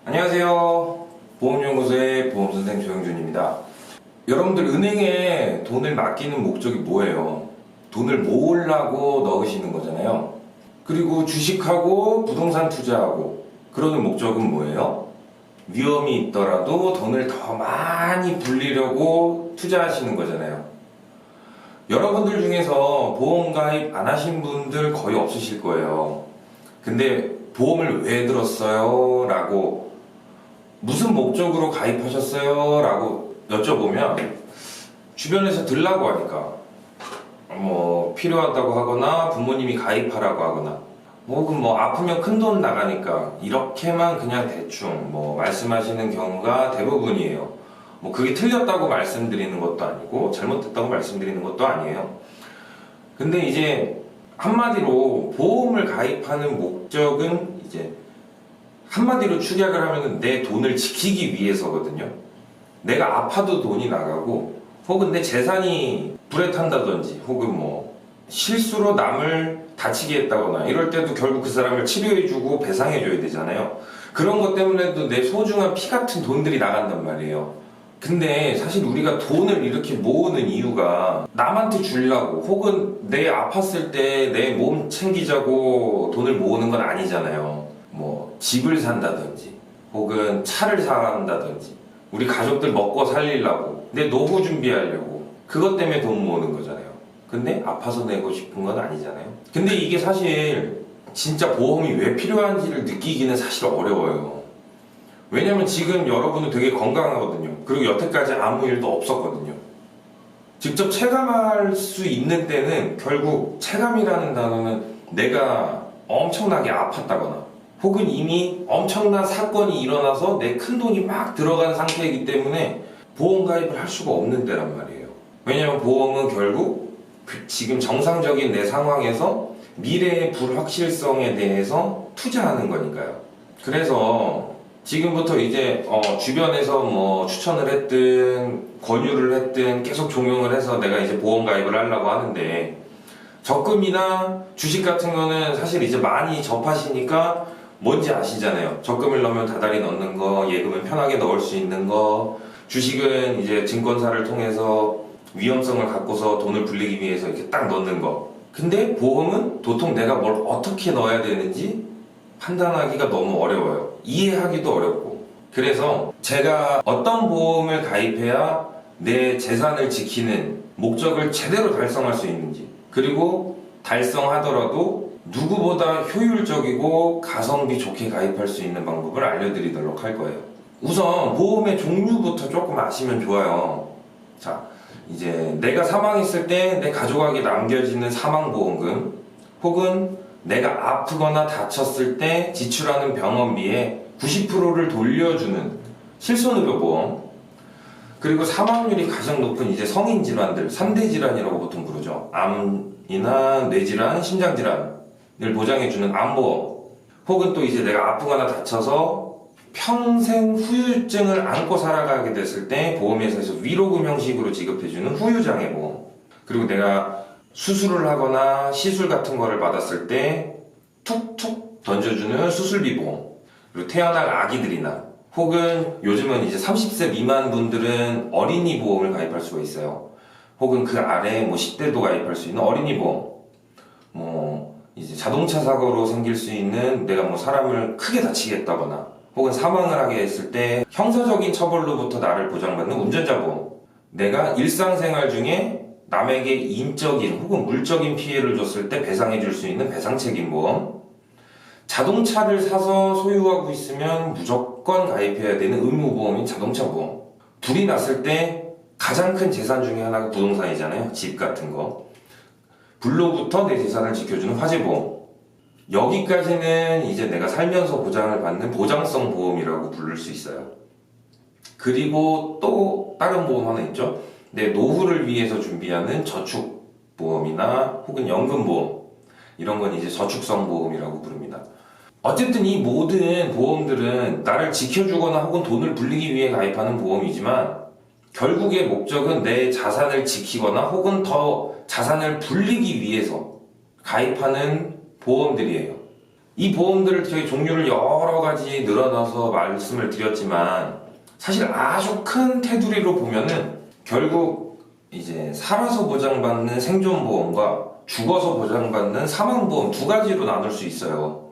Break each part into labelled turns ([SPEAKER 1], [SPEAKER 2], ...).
[SPEAKER 1] 안녕하세요. 보험연구소의 보험선생 조영준입니다. 여러분들 은행에 돈을 맡기는 목적이 뭐예요? 돈을 모으려고 넣으시는 거잖아요. 그리고 주식하고 부동산 투자하고 그러는 목적은 뭐예요? 위험이 있더라도 돈을 더 많이 불리려고 투자하시는 거잖아요. 여러분들 중에서 보험 가입 안 하신 분들 거의 없으실 거예요. 근데 보험을 왜 들었어요? 라고 무슨 목적으로 가입하셨어요? 라고 여쭤보면 주변에서 들라고 하니까 필요하다고 하거나 부모님이 가입하라고 하거나 혹은 아프면 큰돈 나가니까 이렇게만 그냥 대충 말씀하시는 경우가 대부분이에요. 그게 틀렸다고 말씀드리는 것도 아니고 잘못됐다고 말씀드리는 것도 아니에요. 근데 이제 한마디로 보험을 가입하는 목적은 이제 한마디로 축약을 하면은 내 돈을 지키기 위해서거든요. 내가 아파도 돈이 나가고 혹은 내 재산이 불에 탄다든지 혹은 실수로 남을 다치게 했다거나 이럴 때도 결국 그 사람을 치료해주고 배상해줘야 되잖아요. 그런 것 때문에도 내 소중한 피 같은 돈들이 나간단 말이에요. 근데 사실 우리가 돈을 이렇게 모으는 이유가 남한테 주려고 혹은 내 아팠을 때 내 몸 챙기자고 돈을 모으는 건 아니잖아요. 집을 산다든지 혹은 차를 산다든지 우리 가족들 먹고 살리려고 내 노후 준비하려고 그것 때문에 돈 모으는 거잖아요. 근데 아파서 내고 싶은 건 아니잖아요. 근데 이게 사실 진짜 보험이 왜 필요한지를 느끼기는 사실 어려워요. 왜냐면 지금 여러분은 되게 건강하거든요. 그리고 여태까지 아무 일도 없었거든요. 직접 체감할 수 있는 때는 결국 체감이라는 단어는 내가 엄청나게 아팠다거나 혹은 이미 엄청난 사건이 일어나서 내 큰돈이 막 들어간 상태이기 때문에 보험 가입을 할 수가 없는 때란 말이에요. 왜냐면 보험은 결국 지금 정상적인 내 상황에서 미래의 불확실성에 대해서 투자하는 거니까요. 그래서 지금부터 이제 주변에서 추천을 했든 권유를 했든 계속 종용을 해서 내가 이제 보험 가입을 하려고 하는데 적금이나 주식 같은 거는 사실 이제 많이 접하시니까 뭔지 아시잖아요. 적금을 넣으면 다달이 넣는 거, 예금은 편하게 넣을 수 있는 거, 주식은 이제 증권사를 통해서 위험성을 갖고서 돈을 불리기 위해서 이렇게 딱 넣는 거. 근데 보험은 도통 내가 뭘 어떻게 넣어야 되는지 판단하기가 너무 어려워요. 이해하기도 어렵고. 그래서 제가 어떤 보험을 가입해야 내 재산을 지키는 목적을 제대로 달성할 수 있는지, 그리고 달성하더라도 누구보다 효율적이고 가성비 좋게 가입할 수 있는 방법을 알려드리도록 할 거예요. 우선 보험의 종류부터 조금 아시면 좋아요. 자, 이제 내가 사망했을 때 내 가족에게 남겨지는 사망보험금, 혹은 내가 아프거나 다쳤을 때 지출하는 병원비의 90%를 돌려주는 실손의료보험, 그리고 사망률이 가장 높은 이제 성인 질환들, 3대 질환이라고 보통 부르죠. 암이나 뇌질환, 심장질환을 보장해주는 암보험, 혹은 또 이제 내가 아프거나 다쳐서 평생 후유증을 안고 살아가게 됐을 때 보험회사에서 위로금 형식으로 지급해주는 후유장애보험, 그리고 내가 수술을 하거나 시술 같은 거를 받았을 때 툭툭 던져주는 수술비 보험, 그리고 태어날 아기들이나 혹은 요즘은 이제 30세 미만 분들은 어린이 보험을 가입할 수가 있어요. 혹은 그 아래 10대도 가입할 수 있는 어린이 보험, 이제 자동차 사고로 생길 수 있는 내가 사람을 크게 다치게 했다거나 혹은 사망을 하게 했을 때 형사적인 처벌로부터 나를 보장받는 운전자 보험, 내가 일상생활 중에 남에게 인적인 혹은 물적인 피해를 줬을 때 배상해 줄 수 있는 배상책임보험, 자동차를 사서 소유하고 있으면 무조건 가입해야 되는 의무보험인 자동차보험, 불이 났을 때 가장 큰 재산 중에 하나가 부동산이잖아요. 집 같은 거. 불로부터 내 재산을 지켜주는 화재보험. 여기까지는 이제 내가 살면서 보장을 받는 보장성 보험이라고 부를 수 있어요. 그리고 또 다른 보험 하나 있죠. 내 노후를 위해서 준비하는 저축보험이나 혹은 연금보험, 이런 건 이제 저축성 보험이라고 부릅니다. 어쨌든 이 모든 보험들은 나를 지켜주거나 혹은 돈을 불리기 위해 가입하는 보험이지만 결국의 목적은 내 자산을 지키거나 혹은 더 자산을 불리기 위해서 가입하는 보험들이에요. 이 보험들을 저희 종류를 여러 가지 늘어나서 말씀을 드렸지만 사실 아주 큰 테두리로 보면은 결국 이제 살아서 보장받는 생존보험과 죽어서 보장받는 사망보험 두 가지로 나눌 수 있어요.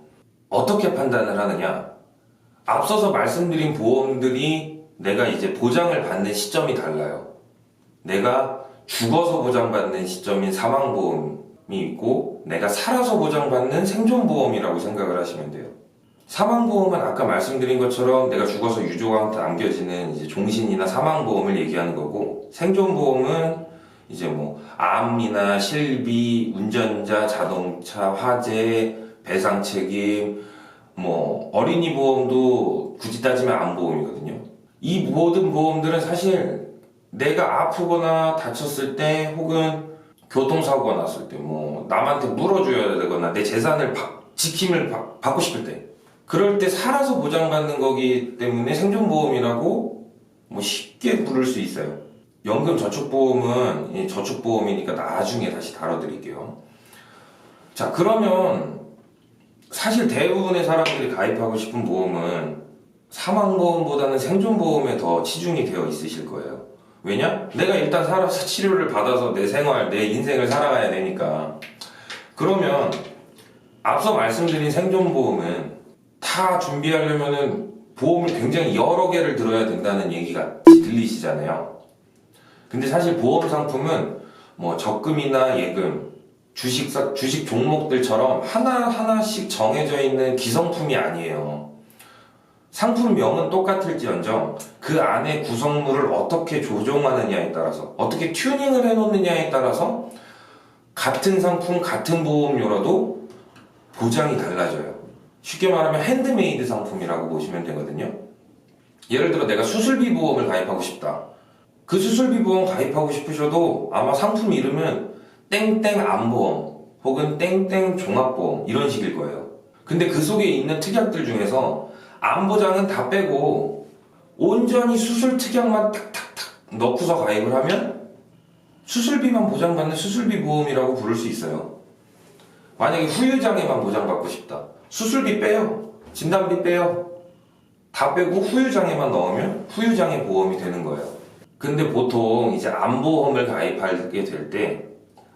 [SPEAKER 1] 어떻게 판단을 하느냐? 앞서서 말씀드린 보험들이 내가 이제 보장을 받는 시점이 달라요. 내가 죽어서 보장받는 시점인 사망보험이 있고 내가 살아서 보장받는 생존보험이라고 생각을 하시면 돼요. 사망보험은 아까 말씀드린 것처럼 내가 죽어서 유족한테 남겨지는 이제 종신이나 사망보험을 얘기하는 거고, 생존보험은 이제 뭐 암이나 실비, 운전자, 자동차, 화재, 배상 책임, 뭐 어린이 보험도 굳이 따지면 암보험이거든요. 이 모든 보험들은 사실 내가 아프거나 다쳤을 때 혹은 교통사고가 났을 때 뭐 남한테 물어줘야 되거나 내 재산을 지킴을 받고 싶을 때, 그럴 때 살아서 보장받는 거기 때문에 생존보험이라고 뭐 쉽게 부를 수 있어요. 연금저축보험은 저축보험이니까 나중에 다시 다뤄드릴게요. 자, 그러면 사실 대부분의 사람들이 가입하고 싶은 보험은 사망보험보다는 생존보험에 더 치중이 되어 있으실 거예요. 왜냐? 내가 일단 살아서 치료를 받아서 내 생활, 내 인생을 살아가야 되니까. 그러면 앞서 말씀드린 생존보험은 다 준비하려면은 보험을 굉장히 여러 개를 들어야 된다는 얘기가 들리시잖아요. 근데 사실 보험 상품은 뭐 적금이나 예금, 주식 종목들처럼 하나하나씩 정해져 있는 기성품이 아니에요. 상품명은 똑같을지언정 그 안에 구성물을 어떻게 조정하느냐에 따라서, 어떻게 튜닝을 해놓느냐에 따라서 같은 상품, 같은 보험료라도 보장이 달라져요. 쉽게 말하면 핸드메이드 상품이라고 보시면 되거든요. 예를 들어 내가 수술비 보험을 가입하고 싶다. 그 수술비 보험 가입하고 싶으셔도 아마 상품 이름은 땡땡 암보험 혹은 땡땡 종합보험 이런 식일 거예요. 근데 그 속에 있는 특약들 중에서 암보장은 다 빼고 온전히 수술 특약만 탁탁탁 넣고서 가입을 하면 수술비만 보장받는 수술비 보험이라고 부를 수 있어요. 만약에 후유장애만 보장받고 싶다. 수술비 빼요. 진단비 빼요. 다 빼고 후유장애만 넣으면 후유장애 보험이 되는 거예요. 근데 보통 이제 암보험을 가입하게 될 때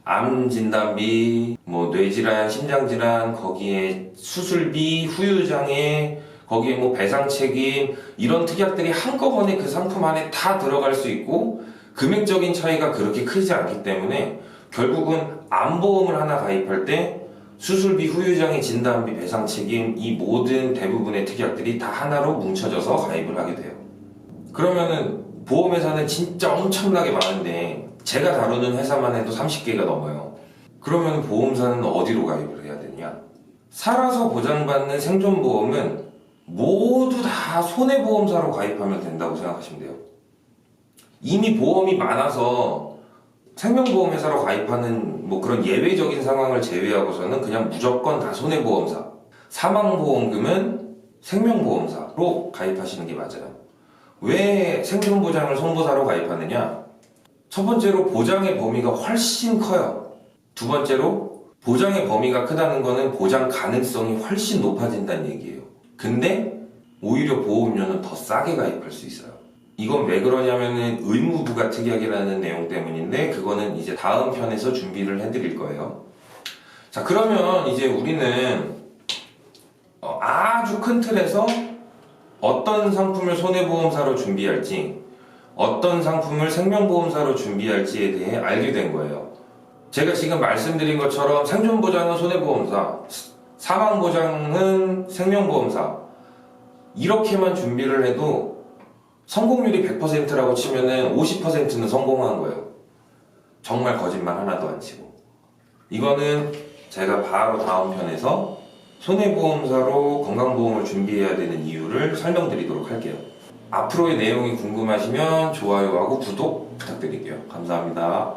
[SPEAKER 1] 암 진단비, 뭐 뇌질환, 심장질환, 거기에 수술비, 후유장애, 거기에 뭐 배상 책임, 이런 특약들이 한꺼번에 그 상품 안에 다 들어갈 수 있고 금액적인 차이가 그렇게 크지 않기 때문에 결국은 암보험을 하나 가입할 때 수술비, 후유장애, 진단비, 배상 책임, 이 모든 대부분의 특약들이 다 하나로 뭉쳐져서 가입을 하게 돼요. 그러면은 보험회사는 진짜 엄청나게 많은데 제가 다루는 회사만 해도 30개가 넘어요. 그러면 보험사는 어디로 가입을 해야 되냐? 살아서 보장받는 생존보험은 모두 다 손해보험사로 가입하면 된다고 생각하시면 돼요. 이미 보험이 많아서 생명보험회사로 가입하는 뭐 그런 예외적인 상황을 제외하고서는 그냥 무조건 다 손해보험사, 사망보험금은 생명보험사로 가입하시는 게 맞아요. 왜 생존보장을 손보사로 가입하느냐? 첫 번째로 보장의 범위가 훨씬 커요. 두 번째로 보장의 범위가 크다는 거는 보장 가능성이 훨씬 높아진다는 얘기예요. 근데 오히려 보험료는 더 싸게 가입할 수 있어요. 이건 왜 그러냐면은 의무부가 특약이라는 내용 때문인데 그거는 이제 다음 편에서 준비를 해드릴 거예요. 자, 그러면 이제 우리는 아주 큰 틀에서 어떤 상품을 손해보험사로 준비할지, 어떤 상품을 생명보험사로 준비할지에 대해 알게 된 거예요. 제가 지금 말씀드린 것처럼 생존보장은 손해보험사, 사망보장은 생명보험사, 이렇게만 준비를 해도 성공률이 100%라고 치면은 50%는 성공한 거예요. 정말 거짓말 하나도 안 치고. 이거는 제가 바로 다음 편에서 손해보험사로 건강보험을 준비해야 되는 이유를 설명드리도록 할게요. 앞으로의 내용이 궁금하시면 좋아요하고 구독 부탁드릴게요. 감사합니다.